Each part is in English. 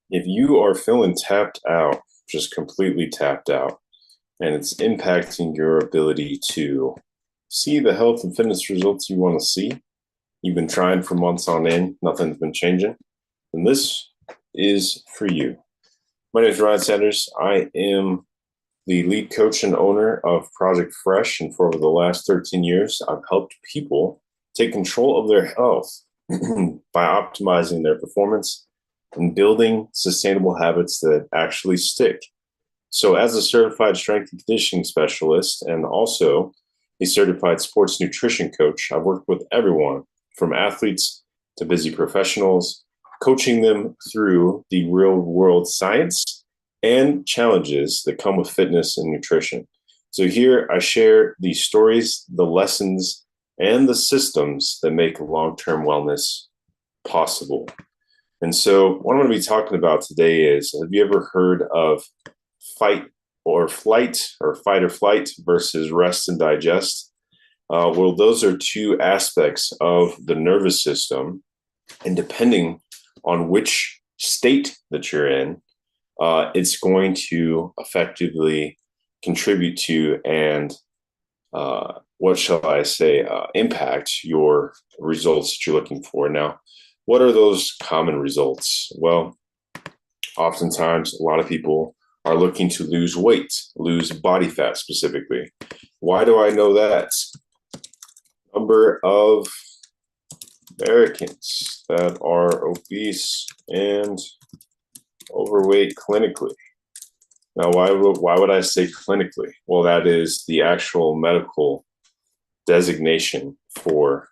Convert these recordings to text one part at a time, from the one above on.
If you are feeling tapped out, just completely tapped out, and it's impacting your ability to see the health and fitness results you want to see, you've been trying for months on end, nothing's been changing, then this is for you. My name is Ryan Sanders. I am the lead coach and owner of Project Fresh, and for over the last 13 years, I've helped people take control of their health by optimizing their performance and building sustainable habits that actually stick. So, as a certified strength and conditioning specialist and also a certified sports nutrition coach, I've worked with everyone from athletes to busy professionals, coaching them through the real world science and challenges that come with fitness and nutrition. So, here I share the stories, the lessons, and the systems that make long term wellness possible. And so, what I'm going to be talking about today is, have you ever heard of fight or flight, or fight or flight versus rest and digest? Well, those are two aspects of the nervous system. And depending on which state that you're in, it's going to effectively contribute to and what shall I say, impact your results that you're looking for. Now, what are those common results? Well, oftentimes a lot of people are looking to lose weight, lose body fat specifically. Why do I know that? Number of Americans that are obese and overweight clinically. Now, why would I say clinically? Well, that is the actual medical designation for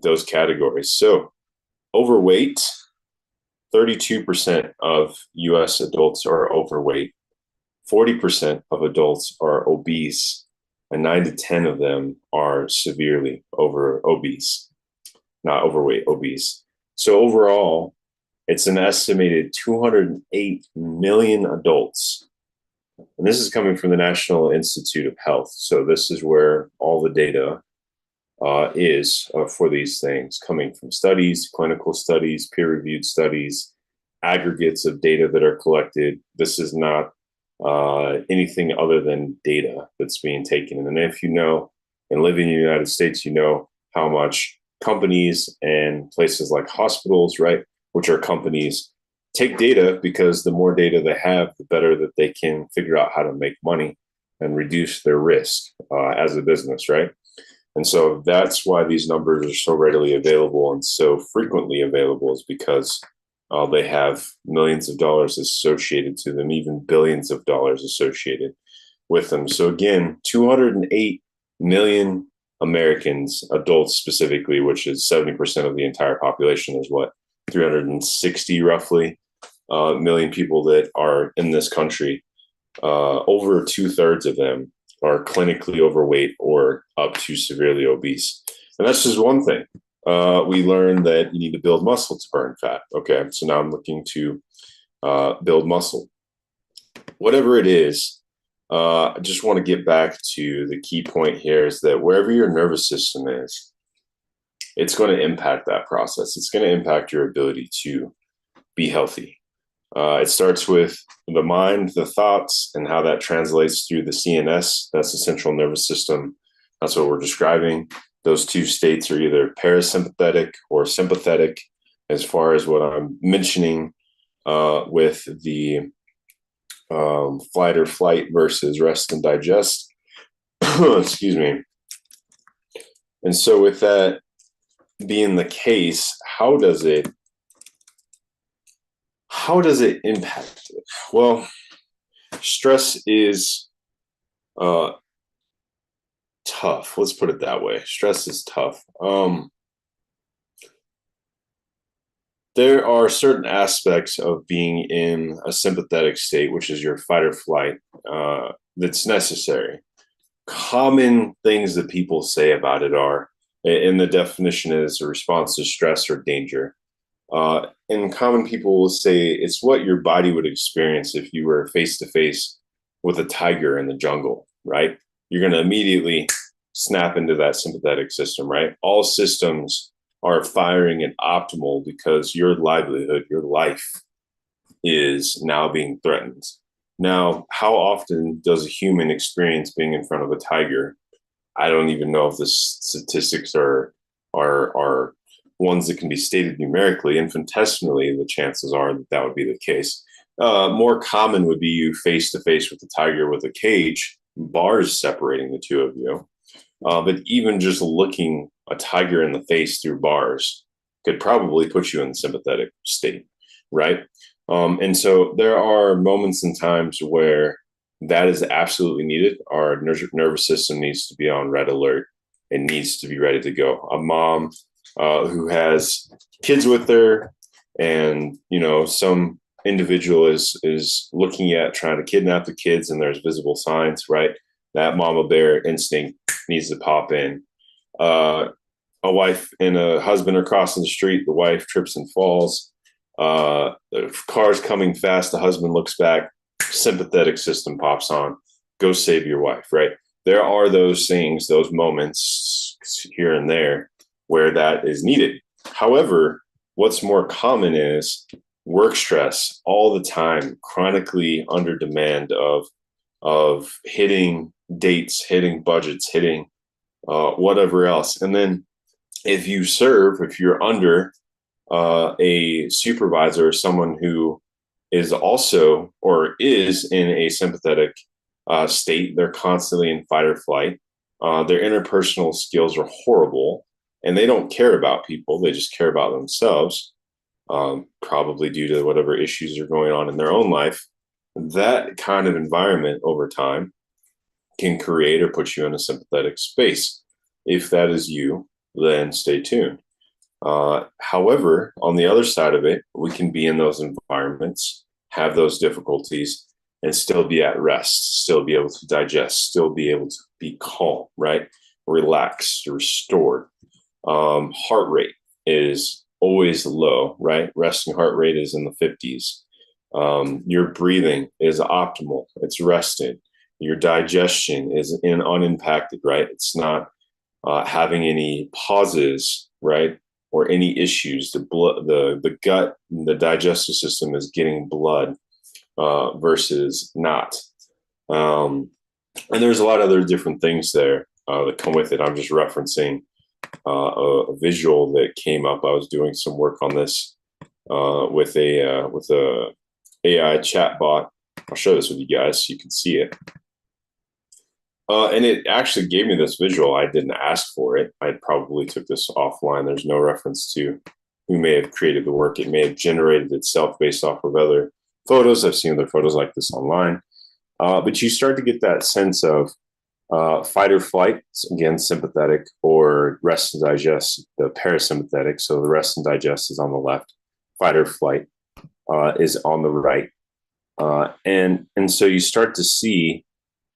those categories. So, overweight, 32% of US adults are overweight, 40% of adults are obese, and 9 to 10 of them are severely obese, not overweight, obese. So overall, it's an estimated 208 million adults. And this is coming from the National Institute of Health. So this is where all the data is for these things, coming from studies, clinical studies, peer-reviewed studies, aggregates of data that are collected. This is not anything other than data that's being taken. And if you know and live in the United States, you know how much companies and places like hospitals, right, which are companies, take data because the more data they have, the better that they can figure out how to make money and reduce their risk as a business, right? And so that's why these numbers are so readily available and so frequently available, is because they have millions of dollars associated to them, even billions of dollars associated with them. So again, 208 million Americans, adults specifically, which is 70% of the entire population, is what, 360 roughly million people that are in this country. Over 2/3 of them are clinically overweight or up to severely obese. And that's just one thing. We learned that you need to build muscle to burn fat. Okay, so now I'm looking to build muscle. Whatever it is, I just want to get back to the key point here, is that wherever your nervous system is, it's going to impact that process. It's going to impact your ability to be healthy. It starts with the mind, the thoughts, and how that translates through the CNS. That's the central nervous system. That's what we're describing. Those two states are either parasympathetic or sympathetic, as far as what I'm mentioning with the flight or flight versus rest and digest. Excuse me. And so, with that being the case, how does it impact it? Well, stress is tough. Let's put it that way. Stress is tough. There are certain aspects of being in a sympathetic state, which is your fight or flight, that's necessary. Common things that people say about it are, and the definition is a response to stress or danger. And common people will say it's what your body would experience if you were face to face with a tiger in the jungle, right? You're going to immediately snap into that sympathetic system, right? All systems are firing at optimal because your livelihood, your life is now being threatened. Now, how often does a human experience being in front of a tiger? I don't even know if the statistics are ones that can be stated numerically. Infinitesimally, the chances are that that would be the case. More common would be you face to face with the tiger with a cage, bars separating the two of you. But even just looking a tiger in the face through bars could probably put you in the sympathetic state, right? And so there are moments and times where that is absolutely needed. Our nervous system needs to be on red alert. It needs to be ready to go. A mom who has kids with her, and some individual is looking at trying to kidnap the kids, and there's visible signs, right? That mama bear instinct needs to pop in. A wife and a husband are crossing the street. The wife trips and falls. The car's coming fast. The husband looks back. Sympathetic system pops on. Go save your wife, right? There are those things, those moments here and there where that is needed. However, what's more common is work stress all the time, chronically under demand of hitting dates, hitting budgets, hitting whatever else. And then if you're under a supervisor or someone who is also or is in a sympathetic state, they're constantly in fight or flight. Their interpersonal skills are horrible, and they don't care about people. They just care about themselves, probably due to whatever issues are going on in their own life. That kind of environment over time can create or put you in a sympathetic space. If that is you, then stay tuned. However, on the other side of it, we can be in those environments, have those difficulties, and still be at rest, still be able to digest, still be able to be calm, right? Relaxed, restored. Heart rate is always low, right? Resting heart rate is in the 50s. Your breathing is optimal, it's rested. Your digestion is unimpacted, right? It's not having any pauses, right? Or any issues. The gut, the digestive system is getting blood versus not. And there's a lot of other different things there that come with it. I'm just referencing a visual that came up. I was doing some work on this with a AI chat bot. I'll share this with you guys so you can see it. And it actually gave me this visual. I didn't ask for it. I probably took this offline. There's no reference to who may have created the work. It may have generated itself based off of other photos. I've seen other photos like this online. But you start to get that sense of fight or flight, again, sympathetic, or rest and digest, the parasympathetic. So the rest and digest is on the left. Fight or flight is on the right. And so you start to see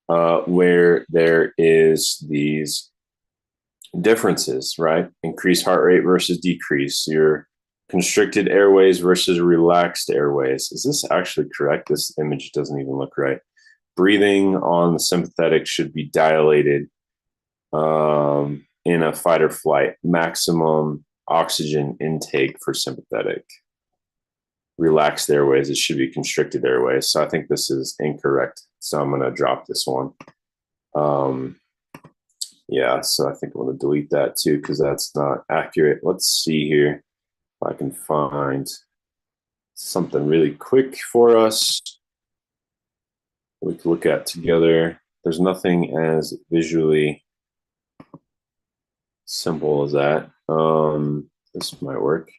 where there is these differences, right? Increased heart rate versus decrease, your constricted airways versus relaxed airways. Is this actually correct? This image doesn't even look right. Breathing on the sympathetic should be dilated in a fight or flight. Maximum oxygen intake for sympathetic. Relaxed airways, it should be constricted airways. So I think this is incorrect. So I'm going to drop this one. Yeah, so I think I'm going to delete that too because that's not accurate. Let's see here if I can find something really quick for us we can look at together. There's nothing as visually simple as that. This might work.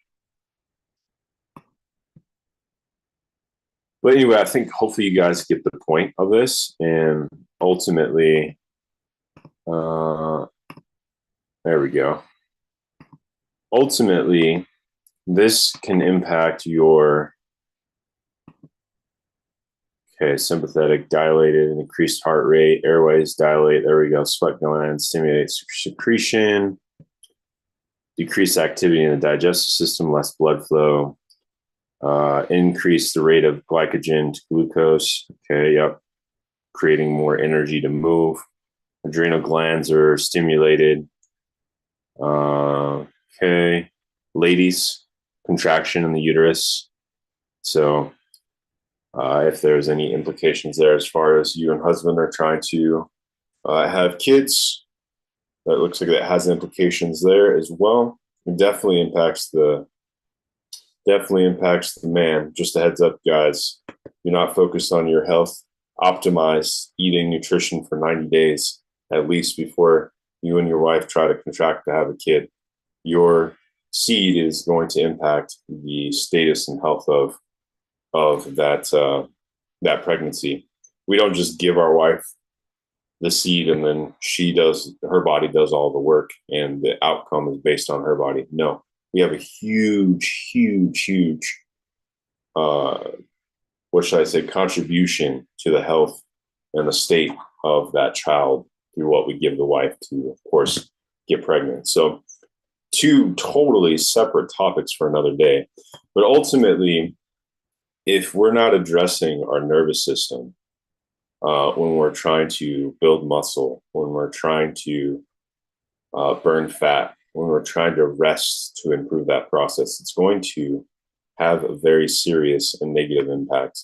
But anyway, I think hopefully you guys get the point of this, and ultimately, there we go. Ultimately, this can impact your sympathetic, dilated, and increased heart rate, airways dilate. There we go. Sweat glands stimulate secretion, decrease activity in the digestive system, less blood flow. Increase the rate of glycogen to glucose. Okay, yep. Creating more energy to move. Adrenal glands are stimulated. Okay. Ladies, contraction in the uterus. So if there's any implications there as far as you and husband are trying to have kids, that looks like it has implications there as well. It definitely impacts the man. Just a heads up, guys. You're not focused on your health. Optimize eating nutrition for 90 days at least before you and your wife try to contract to have a kid. Your seed is going to impact the status and health of that pregnancy. We don't just give our wife the seed and then her body does all the work and the outcome is based on her body. No, we have a huge what should I say, contribution to the health and the state of that child through what we give the wife to, of course, get pregnant. So two totally separate topics for another day. But ultimately, if we're not addressing our nervous system when we're trying to build muscle, when we're trying to burn fat, when we're trying to rest to improve that process, it's going to have a very serious and negative impact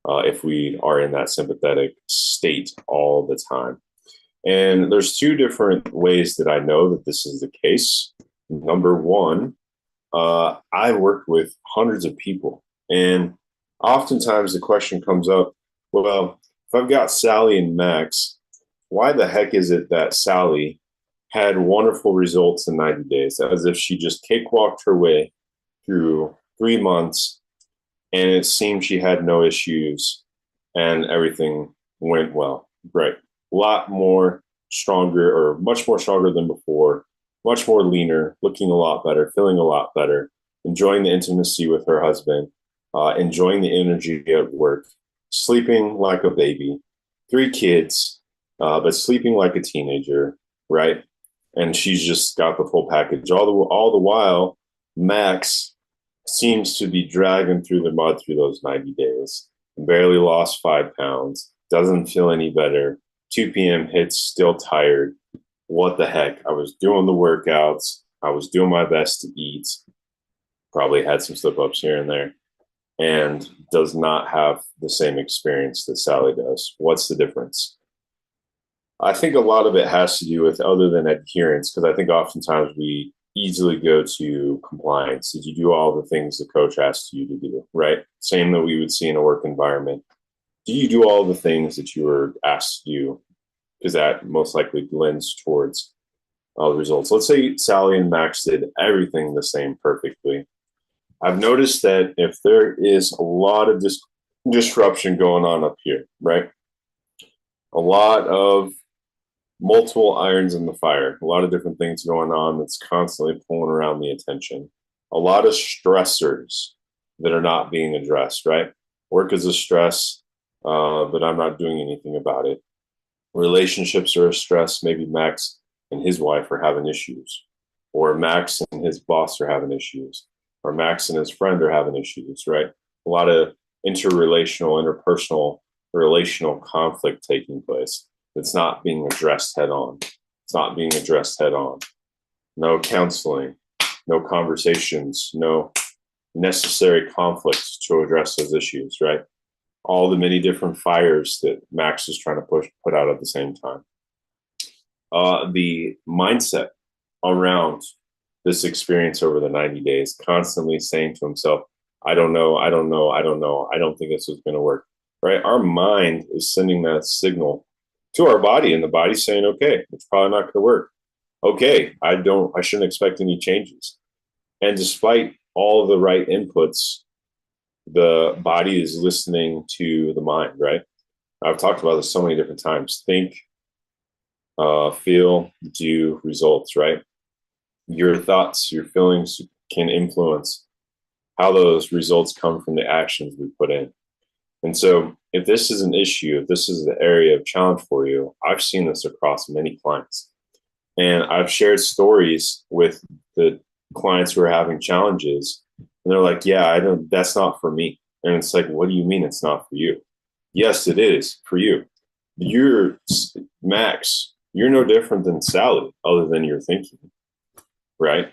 if we are in that sympathetic state all the time. And there's two different ways that I know that this is the case. Number one, I've worked with hundreds of people, and oftentimes the question comes up, well, if I've got Sally and Max, why the heck is it that Sally had wonderful results in 90 days, as if she just cakewalked her way through 3 months and it seemed she had no issues and everything went well? Right. A lot more stronger, or much more stronger than before, much more leaner, looking a lot better, feeling a lot better, enjoying the intimacy with her husband, enjoying the energy at work, sleeping like a baby, 3 kids, but sleeping like a teenager, right? And she's just got the full package. All the while, Max seems to be dragging through the mud through those 90 days. Barely lost 5 pounds, doesn't feel any better. 2 p.m. hits, still tired. What the heck? I was doing the workouts. I was doing my best to eat. Probably had some slip ups here and there, and does not have the same experience that Sally does. What's the difference? I think a lot of it has to do with, other than adherence, because I think oftentimes we easily go to compliance. Did you do all the things the coach asked you to do, right? Same that we would see in a work environment. Do you do all the things that you were asked to do? Because that most likely lends towards the results. Let's say Sally and Max did everything the same perfectly. I've noticed that if there is a lot of disruption going on up here, right? A lot of multiple irons in the fire, a lot of different things going on that's constantly pulling around the attention, a lot of stressors that are not being addressed, right? Work is a stress, but I'm not doing anything about it. Relationships are a stress. Maybe Max and his wife are having issues, or Max and his boss are having issues, or Max and his friend are having issues, right? A lot of interpersonal, relational conflict taking place that's not being addressed head on. It's not being addressed head on. No counseling, no conversations, no necessary conflicts to address those issues, right? All the many different fires that Max is trying to put out at the same time. The mindset around this experience over the 90 days, constantly saying to himself, I don't know, I don't know, I don't know, I don't think this is going to work, right? Our mind is sending that signal to our body, and the body's saying, okay, it's probably not going to work. Okay, I shouldn't expect any changes. And despite all the right inputs, the body is listening to the mind, right? I've talked about this so many different times. Think, feel, do, results, right? Your thoughts, your feelings can influence how those results come from the actions we put in. And so if this is an issue, if this is the area of challenge for you, I've seen this across many clients. And I've shared stories with the clients who are having challenges. And they're like, yeah, that's not for me. And it's like, what do you mean it's not for you? Yes, it is for you. You're Max, you're no different than Sally, other than your thinking, right?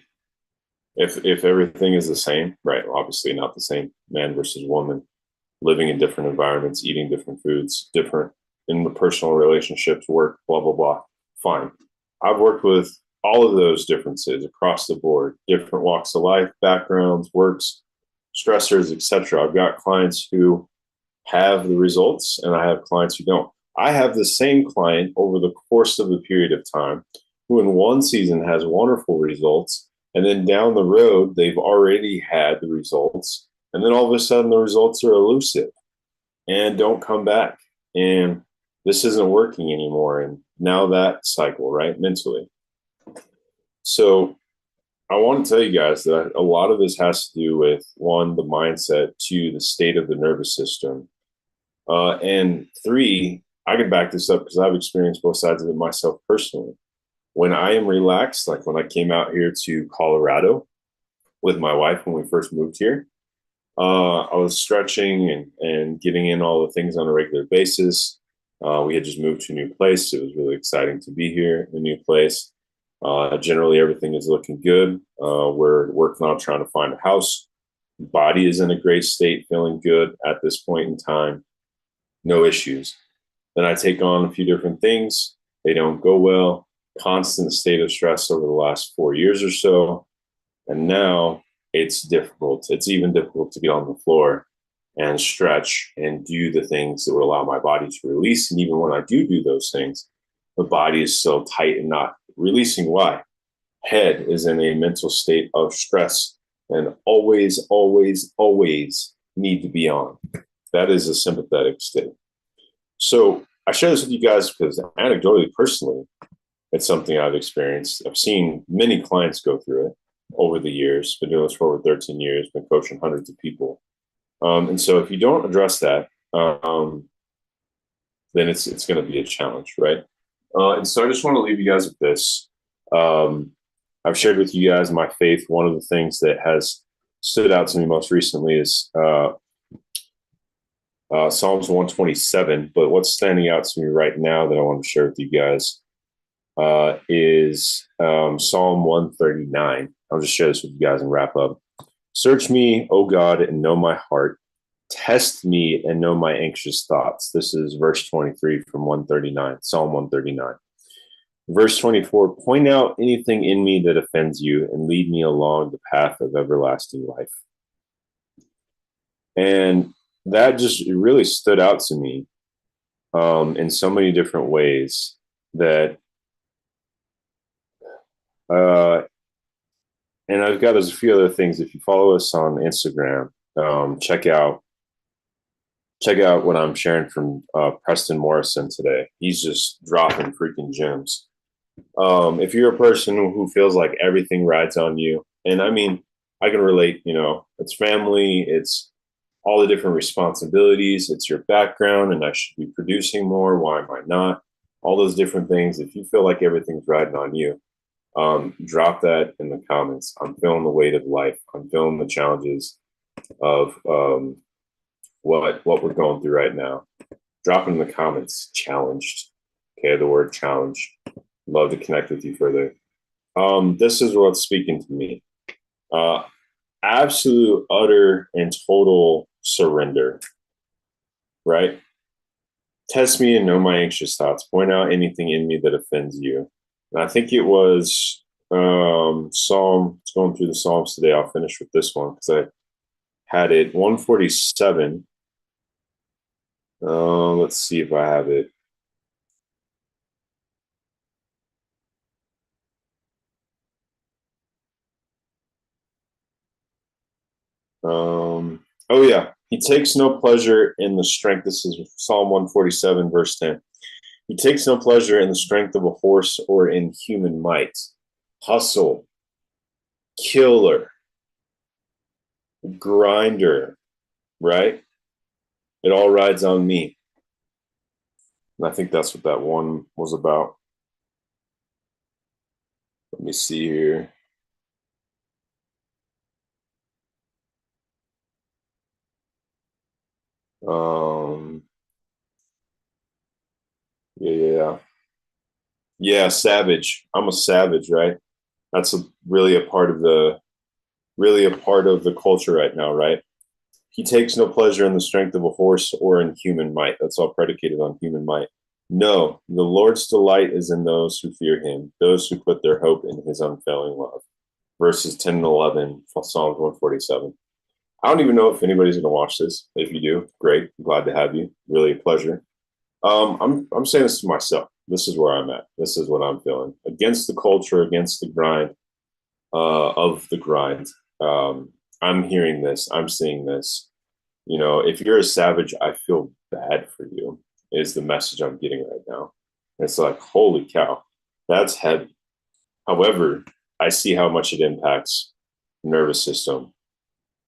If everything is the same, right? Obviously not the same, man versus woman, living in different environments, eating different foods, different in the personal relationships, work, blah blah blah. Fine. I've worked with all of those differences across the board, different walks of life, backgrounds, works, stressors, etc. I've got clients who have the results, and I have clients who don't. I have the same client over the course of a period of time who, in one season, has wonderful results, and then down the road, they've already had the results, and then all of a sudden, the results are elusive and don't come back. And this isn't working anymore. And now that cycle, right, mentally. So I want to tell you guys that a lot of this has to do with one, the mindset, two, the state of the nervous system, and three, I can back this up because I've experienced both sides of it myself personally. When I am relaxed, like when I came out here to Colorado with my wife when we first moved here, I was stretching and getting in all the things on a regular basis. We had just moved to a new place. It was really exciting to be here in a new place. Generally, everything is looking good. We're working on trying to find a house. Body is in a great state, feeling good at this point in time. No issues. Then I take on a few different things. They don't go well. Constant state of stress over the last 4 years or so. And now it's difficult. It's even difficult to get on the floor and stretch and do the things that would allow my body to release. And even when I do those things, the body is so tight and not releasing. Why? Head is in a mental state of stress and always, always, always need to be on. That is a sympathetic state. So I share this with you guys because anecdotally, personally, it's something I've experienced. I've seen many clients go through it over the years. Been doing this for over 13 years. Been coaching hundreds of people. And so if you don't address that, then it's going to be a challenge, right? And so I just want to leave you guys with this. I've shared with you guys my faith. One of the things that has stood out to me most recently is Psalms 127. But what's standing out to me right now that I want to share with you guys is Psalm 139. I'll just share this with you guys and wrap up. Search me, O God, and know my heart. Test me and know my anxious thoughts. This is verse 23 from 139, Psalm 139. Verse 24, point out anything in me that offends you and lead me along the path of everlasting life. And that just really stood out to me in so many different ways that and I've got a few other things. If you follow us on Instagram, check out what I'm sharing from Preston Morrison today. He's just dropping freaking gems. If you're a person who feels like everything rides on you, and I mean, I can relate, it's family, it's all the different responsibilities, it's your background, and I should be producing more. Why am I not? All those different things. If you feel like everything's riding on you, drop that in the comments. I'm feeling the weight of life. I'm feeling the challenges of what we're going through right now. Drop in the comments. Challenged. Okay, the word challenge. Love to connect with you further. This is what's speaking to me. Absolute, utter, and total surrender. Right? Test me and know my anxious thoughts. Point out anything in me that offends you. And I think it was Psalm, going through the Psalms today. I'll finish with this one because I had it 147. Let's see if I have it. Oh yeah, he takes no pleasure in the strength. This is Psalm 147, verse 10. He takes no pleasure in the strength of a horse or in human might. Hustle, killer, grinder, right? It all rides on me. And I think that's what that one was about. Let me see here. Um, yeah. Yeah, savage. I'm a savage, right? That's really a part of the really a part of the culture right now, right? He takes no pleasure in the strength of a horse or in human might. That's all predicated on human might. No, the Lord's delight is in those who fear him, those who put their hope in his unfailing love. Verses 10 and 11, Psalms 147. I don't even know if anybody's going to watch this. If you do, great. I'm glad to have you. Really a pleasure. I'm saying this to myself. This is where I'm at. This is what I'm feeling. Against the culture, against the grind of the grind. I'm hearing this. I'm seeing this. You know, if you're a savage, I feel bad for you, is the message I'm getting right now. It's like, holy cow, that's heavy. However, I see how much it impacts the nervous system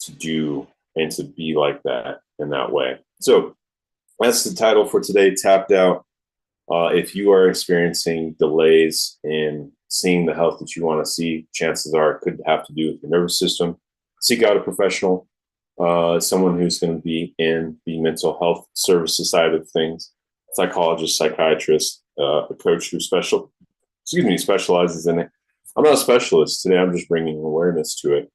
to do and to be like that in that way. So that's the title for today, Tapped Out. If you are experiencing delays in seeing the health that you want to see, chances are it could have to do with your nervous system. Seek out a professional, someone who's going to be in the mental health services side of things, psychologist, psychiatrist, a coach who specializes in it. I'm not a specialist today. I'm just bringing awareness to it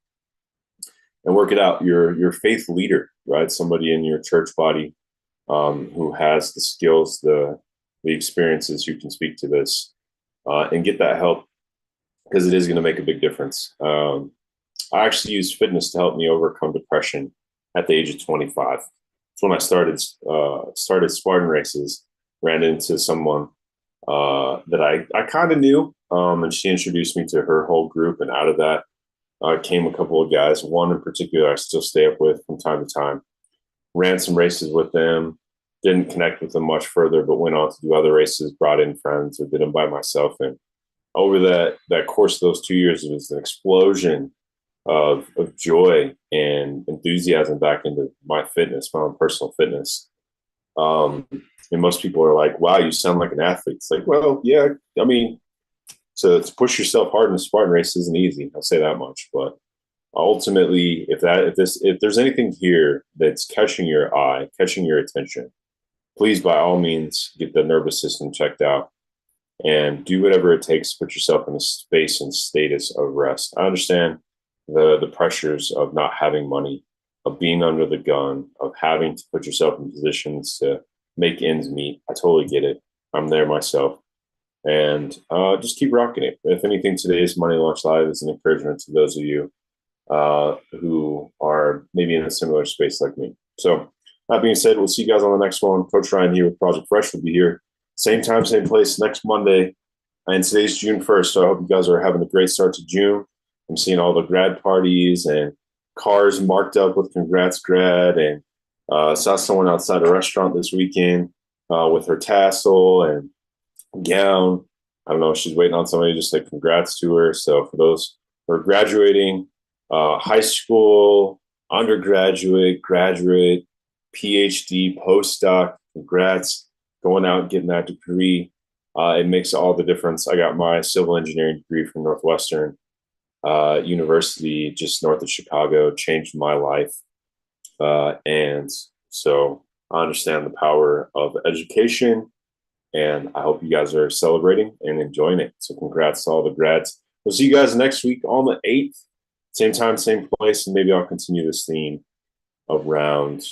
and work it out. Your faith leader, right? Somebody in your church body who has the skills, the experiences, who can speak to this and get that help, because it is going to make a big difference. I actually used fitness to help me overcome depression at the age of 25. That's when I started Spartan races. Ran into someone that I kind of knew, and she introduced me to her whole group. And out of that came a couple of guys. One in particular I still stay up with from time to time. Ran some races with them. Didn't connect with them much further, but went on to do other races. Brought in friends, or did them by myself. And over that course of those 2 years, it was an explosion of joy and enthusiasm back into my fitness, my own personal fitness. And most people are like, wow, you sound like an athlete. It's like, well, yeah, I mean, to push yourself hard in a Spartan race isn't easy. I'll say that much. But ultimately, if there's anything here that's catching your eye, catching your attention, please, by all means, get the nervous system checked out and do whatever it takes to put yourself in a space and status of rest. I understand the pressures of not having money, of being under the gun, of having to put yourself in positions to make ends meet. I totally get it. I'm there myself. And just keep rocking it. If anything, today's Money Launch Live is an encouragement to those of you who are maybe in a similar space like me. So that being said, we'll see you guys on the next one. Coach Ryan here with Project Fresh will be here. Same time, same place next Monday. And today's June 1st. So I hope you guys are having a great start to June. I'm seeing all the grad parties and cars marked up with congrats grad, and saw someone outside a restaurant this weekend with her tassel and gown. I don't know, she's waiting on somebody to just say congrats to her. So for those who are graduating, high school, undergraduate, graduate, PhD, postdoc, congrats, going out and getting that degree. It makes all the difference. I got my civil engineering degree from Northwestern University, just north of Chicago, changed my life. And so I understand the power of education, and I hope you guys are celebrating and enjoying it. So congrats to all the grads. We'll see you guys next week on the 8th, same time, same place, and maybe I'll continue this theme around